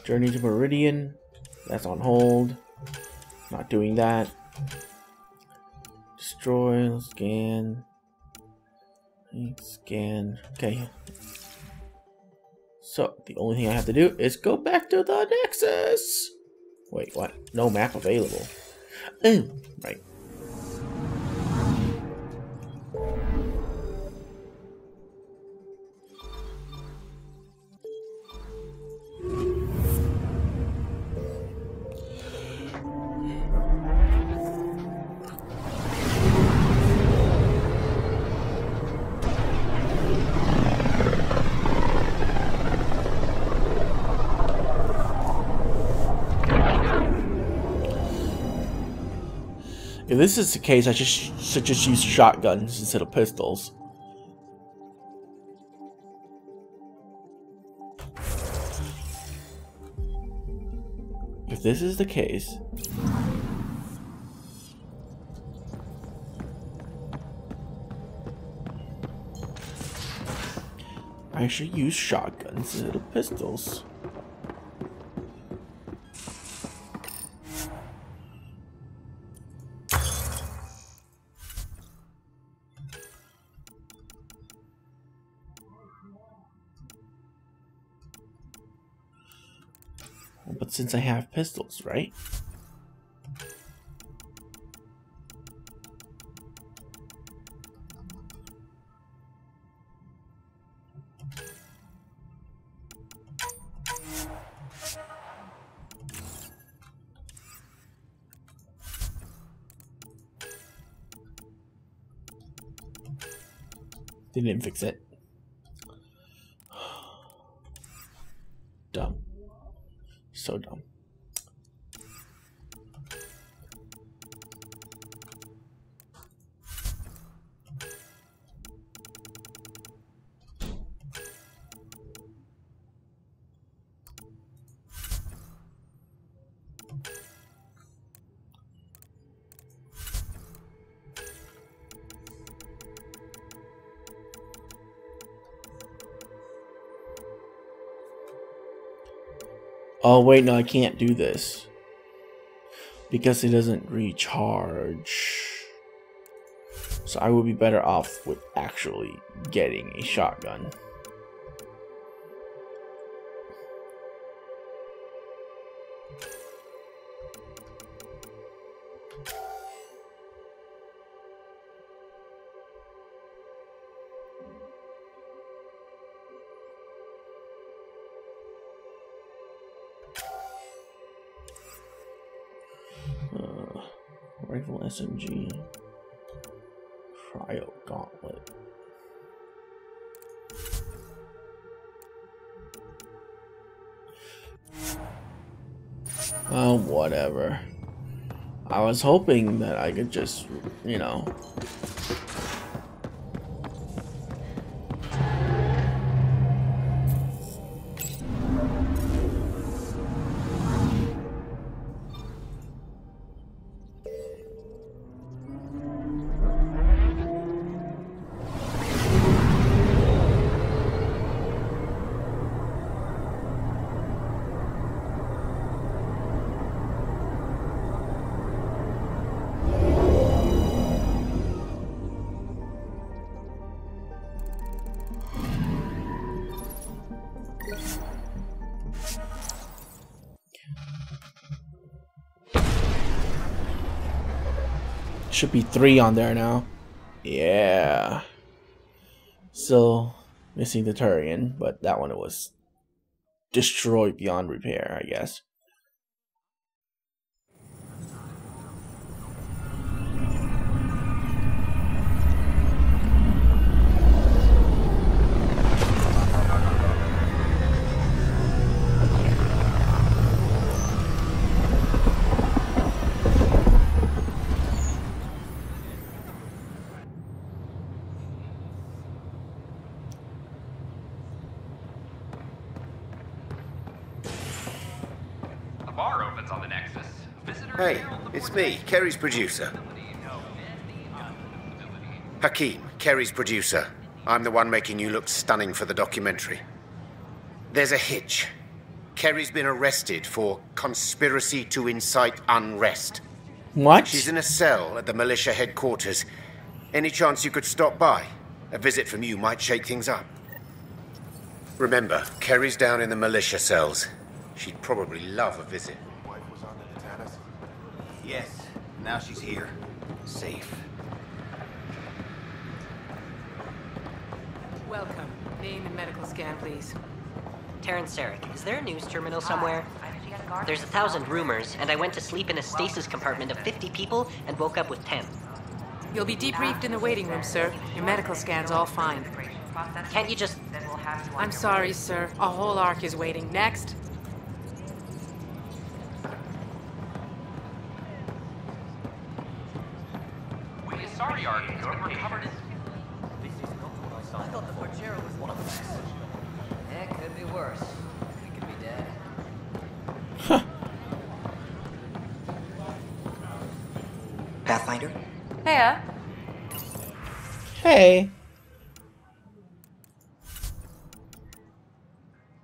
Journey to Meridian. That's on hold. Not doing that. Destroy. Scan. Scan. Okay. So, the only thing I have to do is go back to the Nexus. Wait, what? No map available. Oh, right. If this is the case, I should just use shotguns instead of pistols. If this is the case, I should use shotguns instead of pistols. But since I have pistols, right? They didn't fix it. Dumb. So dumb. Oh wait, no, I can't do this because it doesn't recharge. So I would be better off with actually getting a shotgun. Rifle SMG. Cryo Gauntlet. Oh, whatever. I was hoping that I could just, you know. Should be 3 on there now. Yeah. Still missing the Turian, but that one was destroyed beyond repair, I guess. On the Nexus. Hey, it's me, Kerry's producer. Hakeem, Kerry's producer. I'm the one making you look stunning for the documentary. There's a hitch. Kerry's been arrested for conspiracy to incite unrest. What? She's in a cell at the militia headquarters. Any chance you could stop by? A visit from you might shake things up. Remember, Kerry's down in the militia cells. She'd probably love a visit. Yes, now she's here. Safe. Welcome. Name and medical scan, please. Terrence Sarek, is there a news terminal somewhere? There's 1,000 rumors, and I went to sleep in a stasis compartment of 50 people and woke up with 10. You'll be debriefed in the waiting room, sir. Your medical scan's all fine. Can't you just... I'm sorry, sir. A whole arc is waiting. Next. We sorry, Ark. You're recovered in... I thought the Forgero was one of us. It could be worse. We could be dead. Pathfinder? Hey. Hey.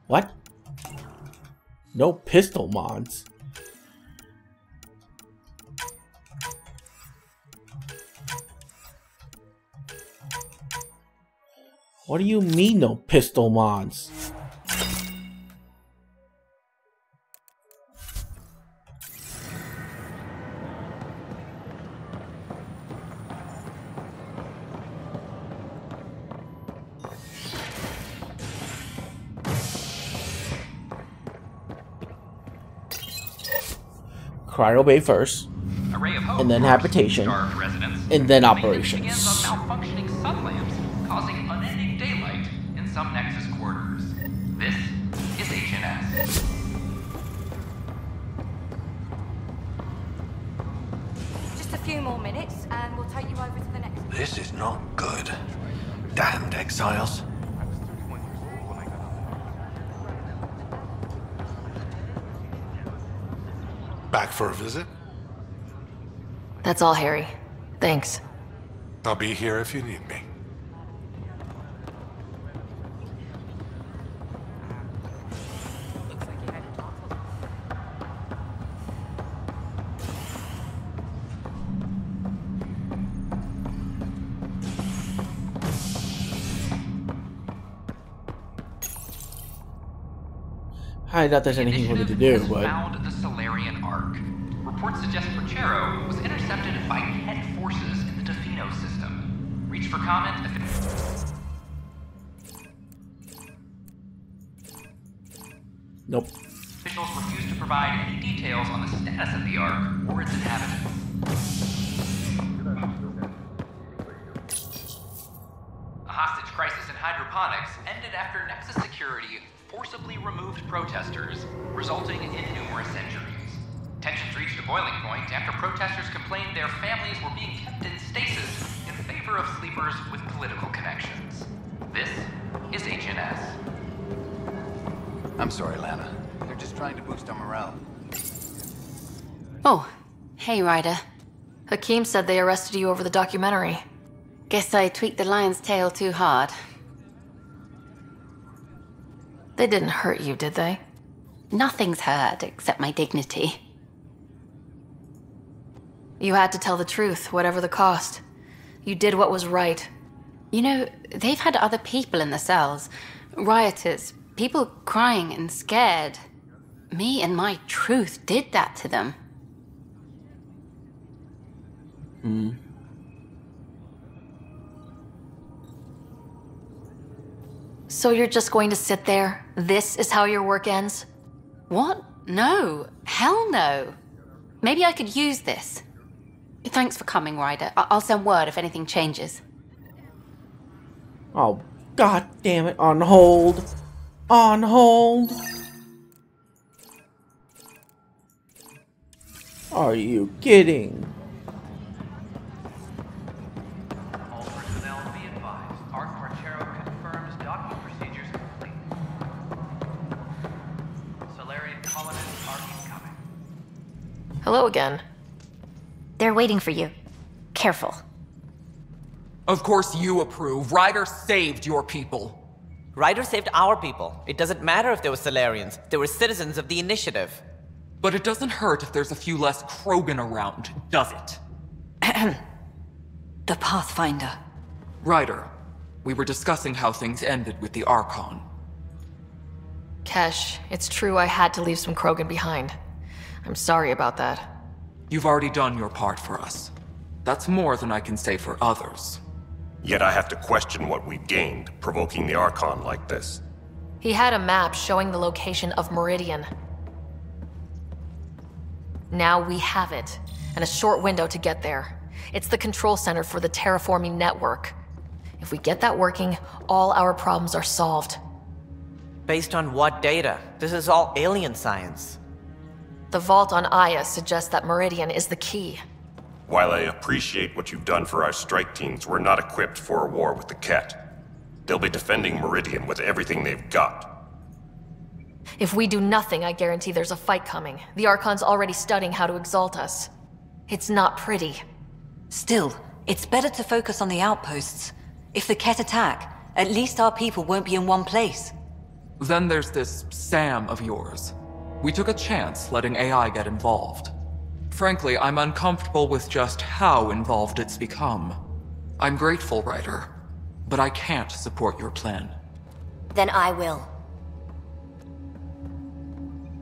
What? No pistol mods. What do you mean no pistol mods? Cryo Bay first, and then habitation, and then operations. Begins on malfunctioning sun lamps, causing unending daylight in some Nexus quarters. This is HNS. Just a few more minutes, and we'll take you over to the next. This is not good. Damned exiles. Back for a visit? That's all, Harry. Thanks. I'll be here if you need me. I doubt there's anything for me to do, but... found the Solarian Ark. Reports suggest Prochero was intercepted by Het forces in the Defino system. Reach for comment if Nope. officials refuse to provide any details on the status of the Ark or its inhabitants. A hostage crisis in hydroponics ended after Nexus security forcibly removed protesters, resulting in numerous injuries. Tensions reached a boiling point after protesters complained their families were being kept in stasis in favor of sleepers with political connections. This is HNS. I'm sorry, Lana. They're just trying to boost our morale. Oh, hey, Ryder. Hakeem said they arrested you over the documentary. Guess I tweaked the lion's tail too hard. They didn't hurt you, did they? Nothing's hurt except my dignity. You had to tell the truth, whatever the cost. You did what was right. You know, they've had other people in the cells. Rioters, people crying and scared. Me and my truth did that to them. So you're just going to sit there? This is how your work ends? What? No. Hell no. Maybe I could use this. Thanks for coming, Ryder. I'll send word if anything changes. Oh, god damn it. On hold. On hold. Are you kidding? All personnel be advised. Ark Prochero confirms docking procedures complete. Solarian colonists are incoming. Hello again. They're waiting for you. Careful. Of course you approve. Ryder saved your people. Ryder saved our people. It doesn't matter if they were Solarians. They were citizens of the Initiative. But it doesn't hurt if there's a few less Krogan around, does it? The Pathfinder. Ryder, we were discussing how things ended with the Archon. Kesh, it's true I had to leave some Krogan behind. I'm sorry about that. You've already done your part for us. That's more than I can say for others. Yet I have to question what we've gained, provoking the Archon like this. He had a map showing the location of Meridian. Now we have it, and a short window to get there. It's the control center for the terraforming network. If we get that working, all our problems are solved. Based on what data? This is all alien science. The vault on Aya suggests that Meridian is the key. While I appreciate what you've done for our strike teams, we're not equipped for a war with the Ket. They'll be defending Meridian with everything they've got. If we do nothing, I guarantee there's a fight coming. The Archon's already studying how to exalt us. It's not pretty. Still, it's better to focus on the outposts. If the Ket attack, at least our people won't be in one place. Then there's this Sam of yours. We took a chance letting AI get involved. Frankly, I'm uncomfortable with just how involved it's become. I'm grateful, Ryder, but I can't support your plan. Then I will.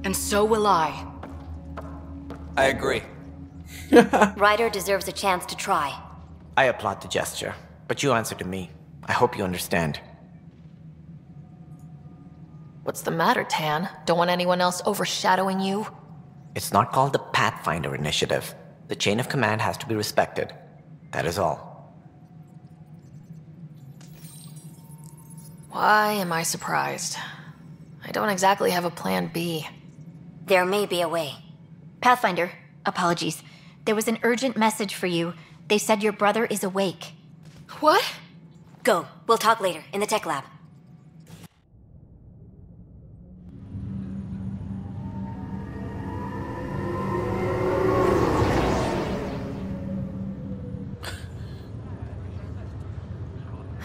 And so will I. I agree. Ryder deserves a chance to try. I applaud the gesture, but you answer to me. I hope you understand. What's the matter, Tan? Don't want anyone else overshadowing you? It's not called the Pathfinder Initiative. The chain of command has to be respected. That is all. Why am I surprised? I don't exactly have a plan B. There may be a way. Pathfinder, apologies. There was an urgent message for you. They said your brother is awake. What? Go. We'll talk later, in the tech lab.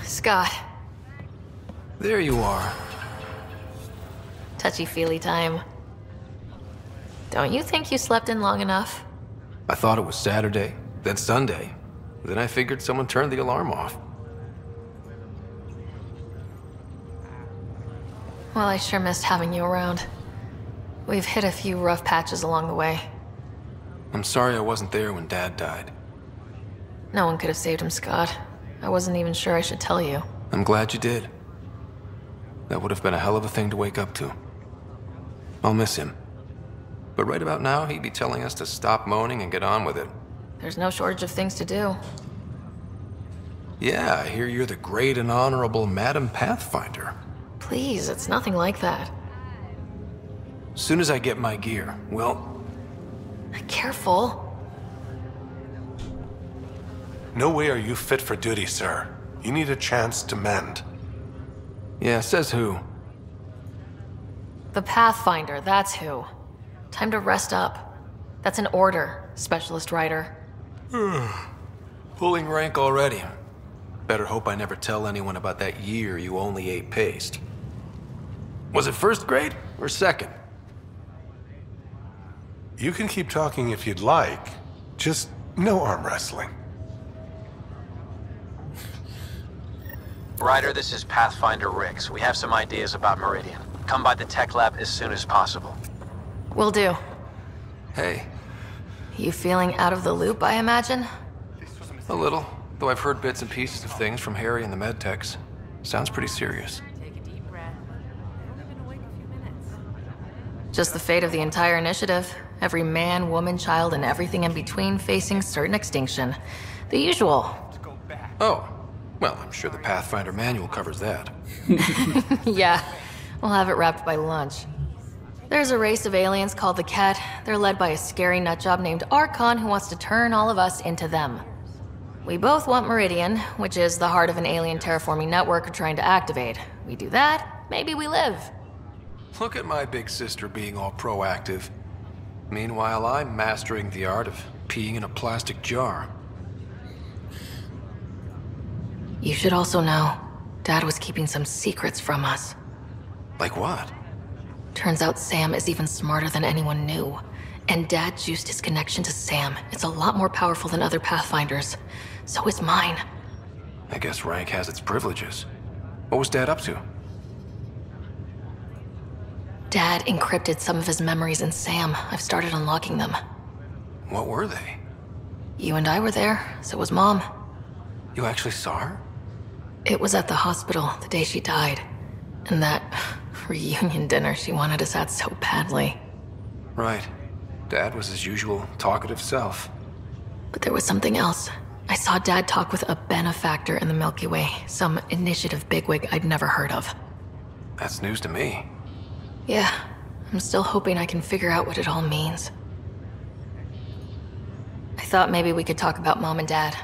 Scott. There you are. Touchy-feely time. Don't you think you slept in long enough? I thought it was Saturday, then Sunday. Then I figured someone turned the alarm off. Well, I sure missed having you around. We've hit a few rough patches along the way. I'm sorry I wasn't there when Dad died. No one could have saved him, Scott. I wasn't even sure I should tell you. I'm glad you did. That would have been a hell of a thing to wake up to. I'll miss him. But right about now, he'd be telling us to stop moaning and get on with it. There's no shortage of things to do. Yeah, I hear you're the great and honorable Madam Pathfinder. Please, it's nothing like that. As soon as I get my gear, well... Careful. No way are you fit for duty, sir. You need a chance to mend. Yeah, says who? The Pathfinder, that's who. Time to rest up. That's an order, Specialist Ryder. Pulling rank already. Better hope I never tell anyone about that year you only ate paste. Was it first grade or second? You can keep talking if you'd like. Just no arm wrestling. Ryder, this is Pathfinder Rix. We have some ideas about Meridian. Come by the tech lab as soon as possible. Will do. Hey. You feeling out of the loop, I imagine? A little, though I've heard bits and pieces of things from Harry and the medtechs. Sounds pretty serious. Just the fate of the entire initiative. Every man, woman, child, and everything in between facing certain extinction. The usual. Oh. Well, I'm sure the Pathfinder manual covers that. Yeah, we'll have it wrapped by lunch. There's a race of aliens called the Ket. They're led by a scary nutjob named Archon who wants to turn all of us into them. We both want Meridian, which is the heart of an alien terraforming network we're trying to activate. We do that, maybe we live. Look at my big sister being all proactive. Meanwhile, I'm mastering the art of peeing in a plastic jar. You should also know, Dad was keeping some secrets from us. Like what? Turns out Sam is even smarter than anyone knew. And Dad juiced his connection to Sam. It's a lot more powerful than other Pathfinders. So is mine. I guess rank has its privileges. What was Dad up to? Dad encrypted some of his memories in Sam. I've started unlocking them. What were they? You and I were there, so was Mom. You actually saw her? It was at the hospital the day she died. And that reunion dinner she wanted us at so badly. Right. Dad was his usual talkative self. But there was something else. I saw Dad talk with a benefactor in the Milky Way, some initiative bigwig I'd never heard of. That's news to me. Yeah, I'm still hoping I can figure out what it all means. I thought maybe we could talk about Mom and Dad.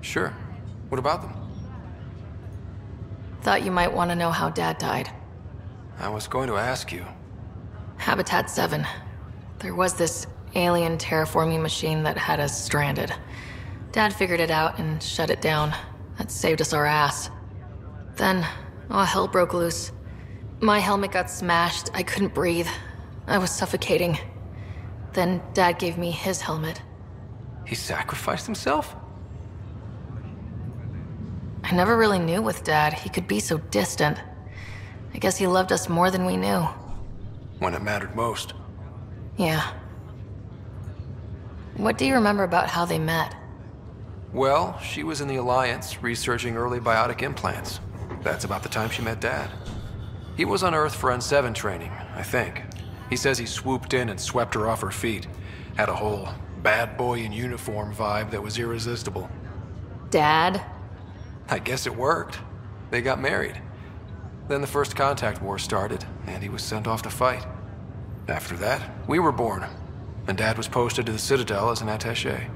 Sure. What about them? Thought you might want to know how Dad died. I was going to ask you. Habitat 7. There was this alien terraforming machine that had us stranded. Dad figured it out and shut it down. That saved us our ass. Then, all hell broke loose. My helmet got smashed. I couldn't breathe. I was suffocating. Then Dad gave me his helmet. He sacrificed himself? I never really knew with Dad. He could be so distant. I guess he loved us more than we knew. When it mattered most. Yeah. What do you remember about how they met? Well, she was in the Alliance, researching early biotic implants. That's about the time she met Dad. He was on Earth for N7 training, I think. He says he swooped in and swept her off her feet. Had a whole bad boy in uniform vibe that was irresistible. Dad? I guess it worked. They got married. Then the First Contact War started, and he was sent off to fight. After that, we were born, and Dad was posted to the Citadel as an attaché.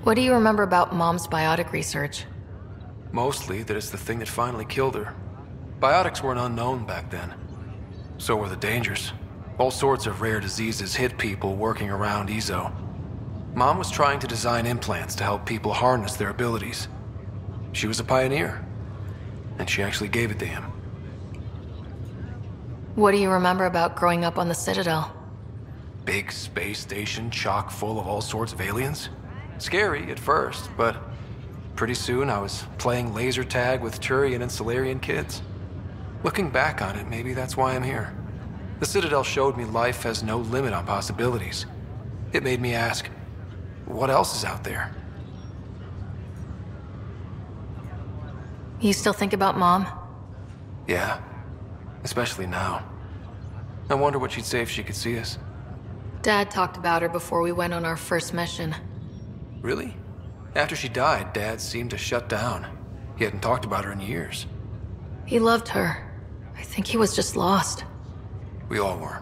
What do you remember about Mom's biotic research? Mostly that it's the thing that finally killed her. Biotics were an unknown back then. So were the dangers. All sorts of rare diseases hit people working around EZO. Mom was trying to design implants to help people harness their abilities. She was a pioneer, and she actually gave it to him. What do you remember about growing up on the Citadel? Big space station chock full of all sorts of aliens. Scary at first, but pretty soon I was playing laser tag with Turian and Solarian kids. Looking back on it, maybe that's why I'm here. The Citadel showed me life has no limit on possibilities. It made me ask, what else is out there? You still think about Mom? Yeah, especially now. I wonder what she'd say if she could see us. Dad talked about her before we went on our first mission. Really? After she died, Dad seemed to shut down. He hadn't talked about her in years. He loved her. I think he was just lost. We all were.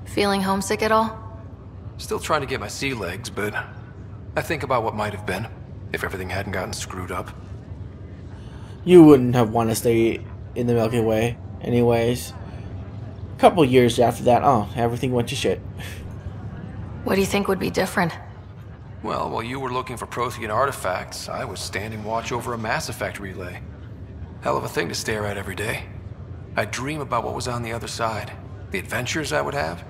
Feeling homesick at all? Still trying to get my sea legs, but I think about what might have been if everything hadn't gotten screwed up. You wouldn't have wanted to stay in the Milky Way anyways. A couple years after that, everything went to shit. What do you think would be different? Well, while you were looking for Prothean artifacts, I was standing watch over a Mass Effect relay. Hell of a thing to stare at every day. I'd dream about what was on the other side, the adventures I would have,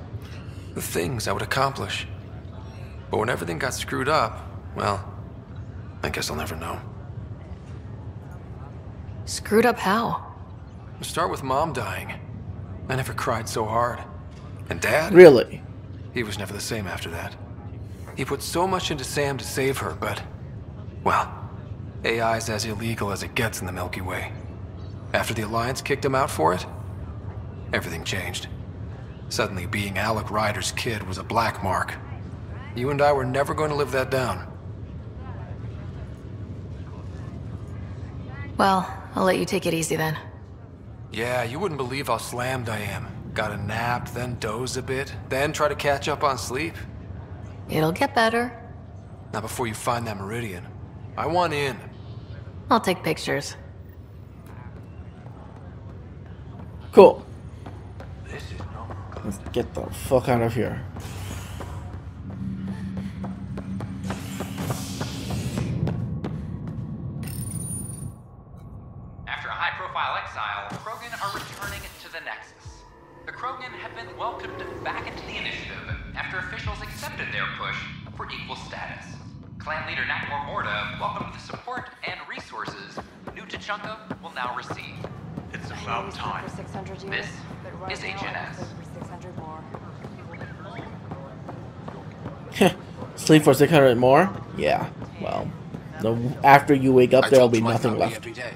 the things I would accomplish. But when everything got screwed up, well, I guess I'll never know. Screwed up how? Start with Mom dying. I never cried so hard. And Dad? Really? He was never the same after that. He put so much into Sam to save her, but, well, AI's as illegal as it gets in the Milky Way. After the Alliance kicked him out for it, everything changed. Suddenly being Alec Ryder's kid was a black mark. You and I were never going to live that down. Well, I'll let you take it easy then. Yeah, you wouldn't believe how slammed I am. Gotta nap, then doze a bit, then try to catch up on sleep. It'll get better. Not before you find that Meridian. I want in. I'll take pictures. Cool. Let's get the fuck out of here. their push for equal status. Clan leader Nakmor Morda welcomed the support and resources New Tachanka will now receive. It's about time. This is HNS. Sleep for 600 more? Yeah, well, after you wake up, there'll be nothing left. Every day.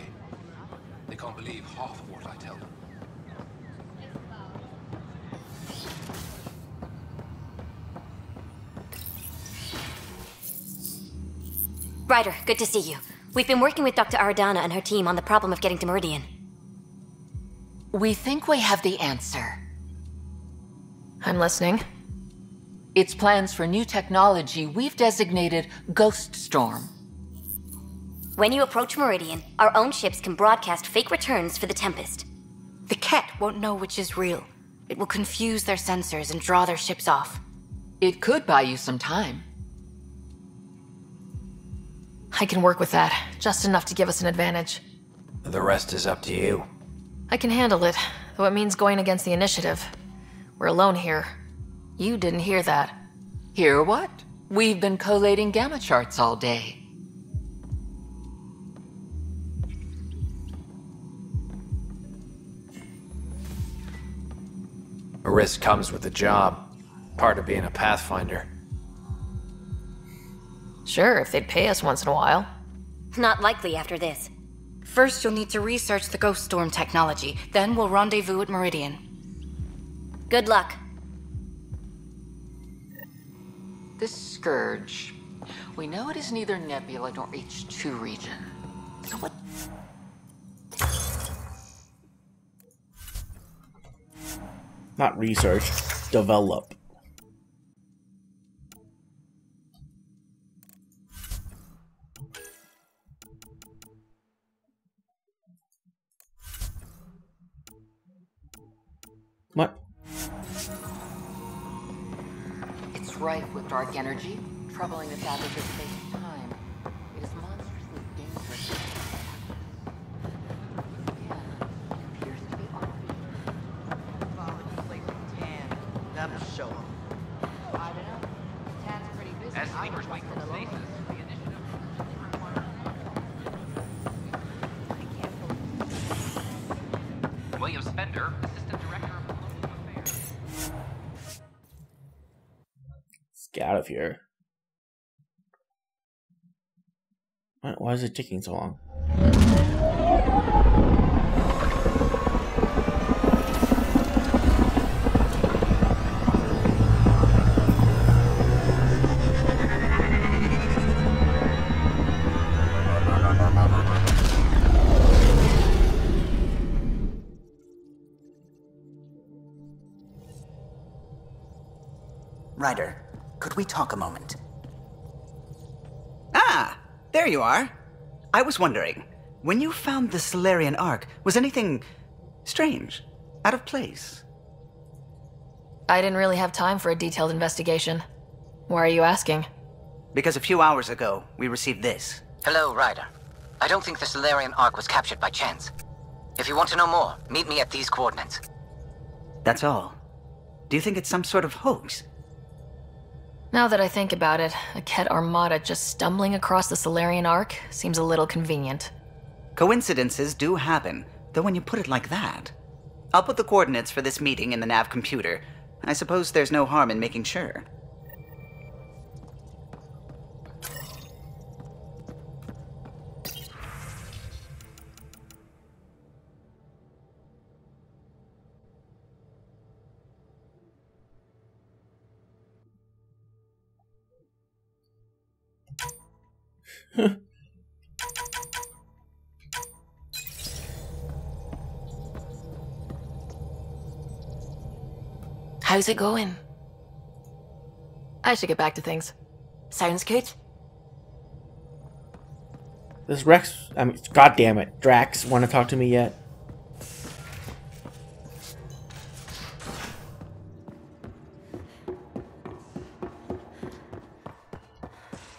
They can't believe half of what I tell them. Ryder, good to see you. We've been working with Dr. Aradana and her team on the problem of getting to Meridian. We think we have the answer. I'm listening. It's plans for new technology we've designated Ghost Storm. When you approach Meridian, our own ships can broadcast fake returns for the Tempest. The Ket won't know which is real. It will confuse their sensors and draw their ships off. It could buy you some time. I can work with that, just enough to give us an advantage. The rest is up to you. I can handle it, though it means going against the initiative. We're alone here. You didn't hear that. Hear what? We've been collating gamma charts all day. A risk comes with the job. Part of being a Pathfinder. Sure, if they'd pay us once in a while. Not likely after this. First, you'll need to research the Ghost Storm technology. Then we'll rendezvous at Meridian. Good luck. This Scourge. We know it is neither Nebula nor H2 region. So what? Not research, develop. What? It's rife with dark energy, troubling the fabric of space and time. It is monstrously dangerous. Again, it appears to be That will show him. I don't know. Tan's pretty busy. As sleepers wait for stasis, the initiative William Spender, Assistant Director of Colonial Affairs. Let's get out of here. Why is it taking so long? Ryder, could we talk a moment? Ah, there you are. I was wondering, when you found the Solarian Ark, was anything strange, out of place? I didn't really have time for a detailed investigation. Why are you asking? Because a few hours ago, we received this. Hello, Ryder. I don't think the Solarian Ark was captured by chance. If you want to know more, meet me at these coordinates. That's all. Do you think it's some sort of hoax? Now that I think about it, a Ket armada just stumbling across the Solarian Ark seems a little convenient. Coincidences do happen, though when you put it like that. I'll put the coordinates for this meeting in the nav computer. I suppose there's no harm in making sure. How's it going? I should get back to things. Sounds good. Does Rex, God damn it, Drax want to talk to me yet?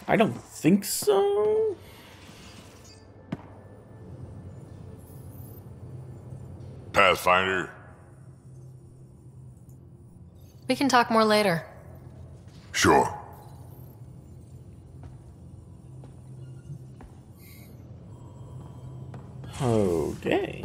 I don't think so. Pathfinder. We can talk more later. Sure. Okay.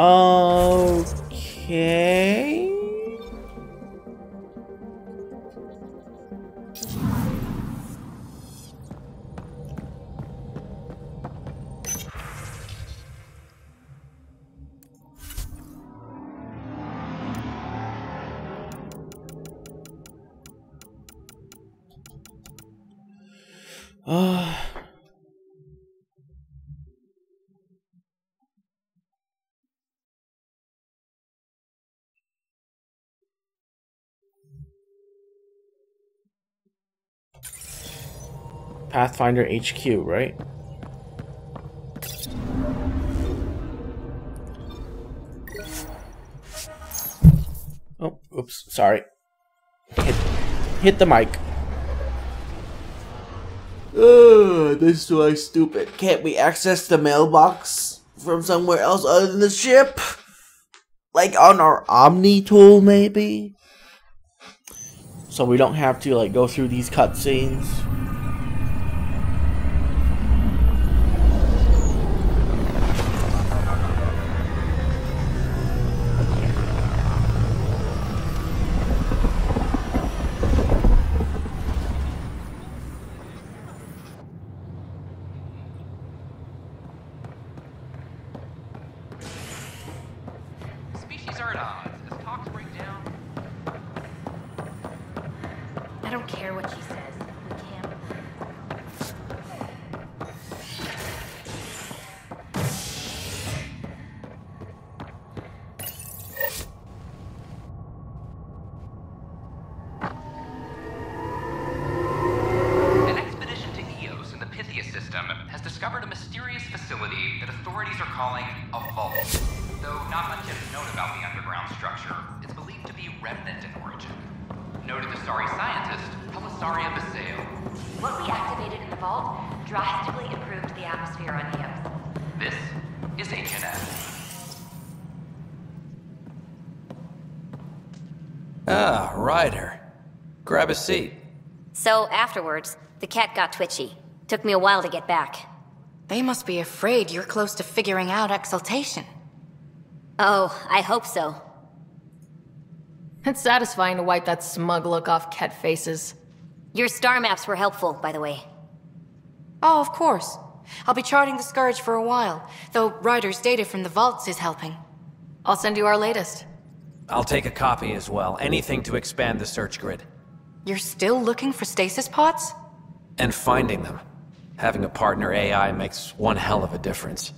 Okay. Pathfinder HQ, right? Oh, oops, sorry. Hit the mic. This is why stupid. Can't we access the mailbox from somewhere else other than the ship? Like on our Omni tool, maybe? So we don't have to like go through these cutscenes. Species are at odds. As talks break down, I don't care what she says. We can't. an expedition to Eos in the Pythia system has discovered a mysterious facility that authorities are calling a vault. Though not much is known about the underground structure, it's believed to be remnant in origin. Noted Asari scientist Pelisaria Basale. What we activated in the vault drastically improved the atmosphere on Eos. This is HNS. Ah, Ryder. Grab a seat. So afterwards, the cat got twitchy. Took me a while to get back. They must be afraid you're close to figuring out exaltation. Oh, I hope so. It's satisfying to wipe that smug look off Ket faces. Your star maps were helpful, by the way. Oh, of course. I'll be charting the Scourge for a while, though Ryder's data from the vaults is helping. I'll send you our latest. I'll take a copy as well. Anything to expand the search grid. You're still looking for stasis pods? And finding them. Having a partner AI makes one hell of a difference.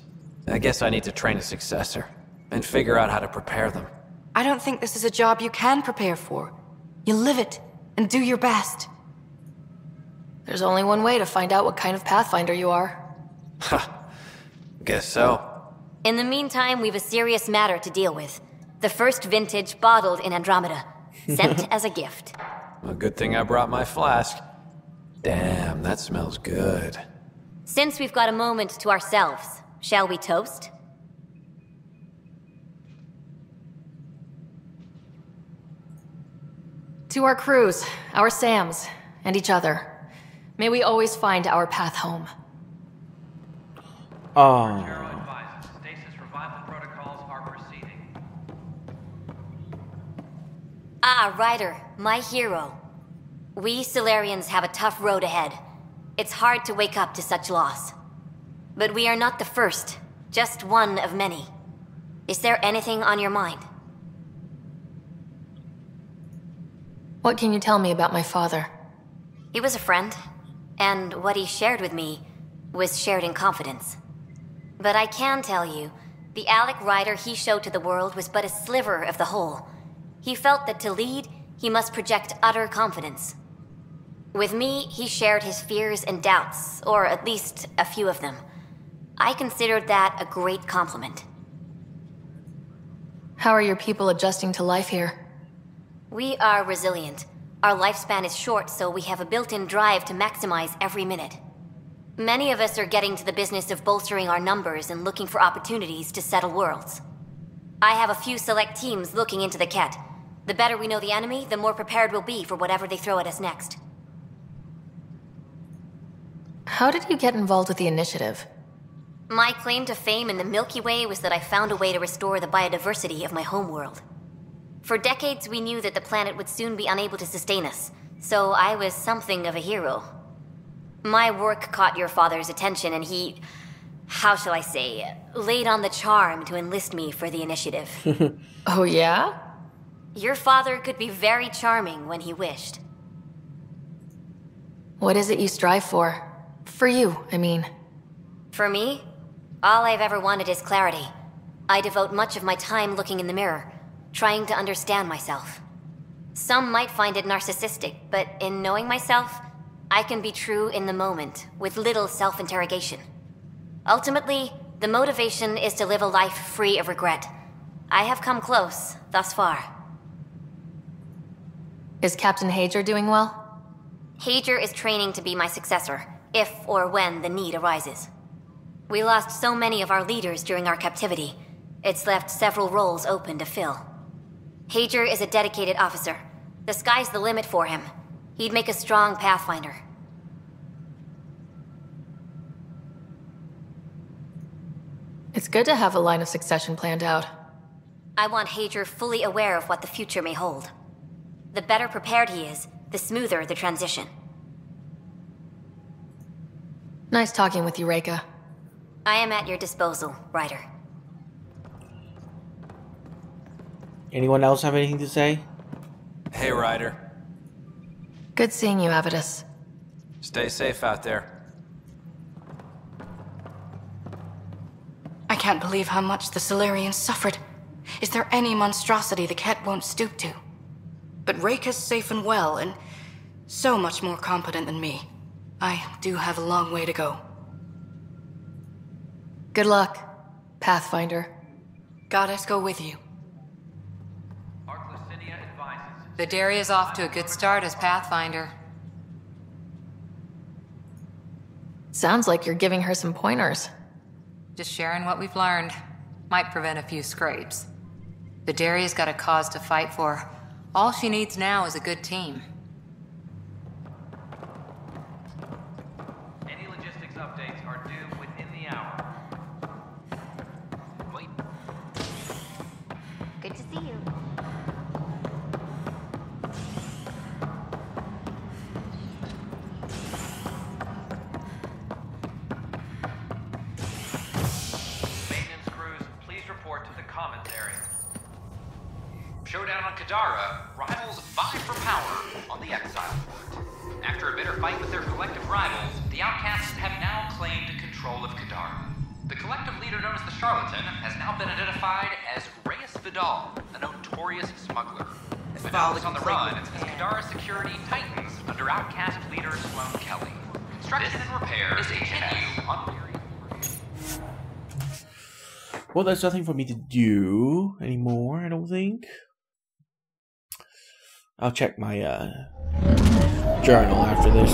I guess I need to train a successor, and figure out how to prepare them. I don't think this is a job you can prepare for. You live it, and do your best. There's only one way to find out what kind of Pathfinder you are. Ha. Guess so. In the meantime, we've a serious matter to deal with. The first vintage bottled in Andromeda. Sent as a gift. A good thing I brought my flask. Damn, that smells good. Since we've got a moment to ourselves, shall we toast? To our crews, our Sams, and each other. May we always find our path home. Ah, Ryder, my hero. We Solarians have a tough road ahead. It's hard to wake up to such loss. But we are not the first, just one of many. Is there anything on your mind? What can you tell me about my father? He was a friend, and what he shared with me was shared in confidence. But I can tell you, the Alec Ryder he showed to the world was but a sliver of the whole. He felt that to lead, he must project utter confidence. With me, he shared his fears and doubts, or at least a few of them. I considered that a great compliment. How are your people adjusting to life here? We are resilient. Our lifespan is short, so we have a built-in drive to maximize every minute. Many of us are getting to the business of bolstering our numbers and looking for opportunities to settle worlds. I have a few select teams looking into the Ket. The better we know the enemy, the more prepared we'll be for whatever they throw at us next. How did you get involved with the initiative? My claim to fame in the Milky Way was that I found a way to restore the biodiversity of my homeworld. For decades, we knew that the planet would soon be unable to sustain us, so I was something of a hero. My work caught your father's attention and he, how shall I say, laid on the charm to enlist me for the initiative. Oh yeah? Your father could be very charming when he wished. What is it you strive for? For you, I mean. For me, all I've ever wanted is clarity. I devote much of my time looking in the mirror, trying to understand myself. Some might find it narcissistic, but in knowing myself, I can be true in the moment, with little self-interrogation. Ultimately, the motivation is to live a life free of regret. I have come close, thus far. Is Captain Hager doing well? Hager is training to be my successor, if or when the need arises. We lost so many of our leaders during our captivity. It's left several roles open to fill. Hager is a dedicated officer. The sky's the limit for him. He'd make a strong Pathfinder. It's good to have a line of succession planned out. I want Hager fully aware of what the future may hold. The better prepared he is, the smoother the transition. Nice talking with you, Reika. I am at your disposal, Ryder. Anyone else have anything to say? Hey, Ryder. Good seeing you, Avidus. Stay safe out there. I can't believe how much the Solarians suffered. Is there any monstrosity the Ket won't stoop to? But Reika's safe and well, and so much more competent than me. I do have a long way to go. Good luck, Pathfinder. Goddess go with you. The Daria's off to a good start as Pathfinder. Sounds like you're giving her some pointers. Just sharing what we've learned. Might prevent a few scrapes. The Daria's got a cause to fight for. All she needs now is a good team. Any logistics updates are due within the hour. Wait. Good to see you. Maintenance crews, please report to the commons area. Showdown on Kadara, rivals vie for power on the Exile Fort. After a bitter fight with their collective rivals, the Outcasts have now claimed control of Kadara. The collective leader known as the Charlatan has now been identified as Reyes Vidal, a notorious smuggler. Vidal is on the run as Kadara security tightens under Outcast leader Sloan Kelly. Construction and repair is continue on... Well, there's nothing for me to do anymore, I don't think. I'll check my journal after this.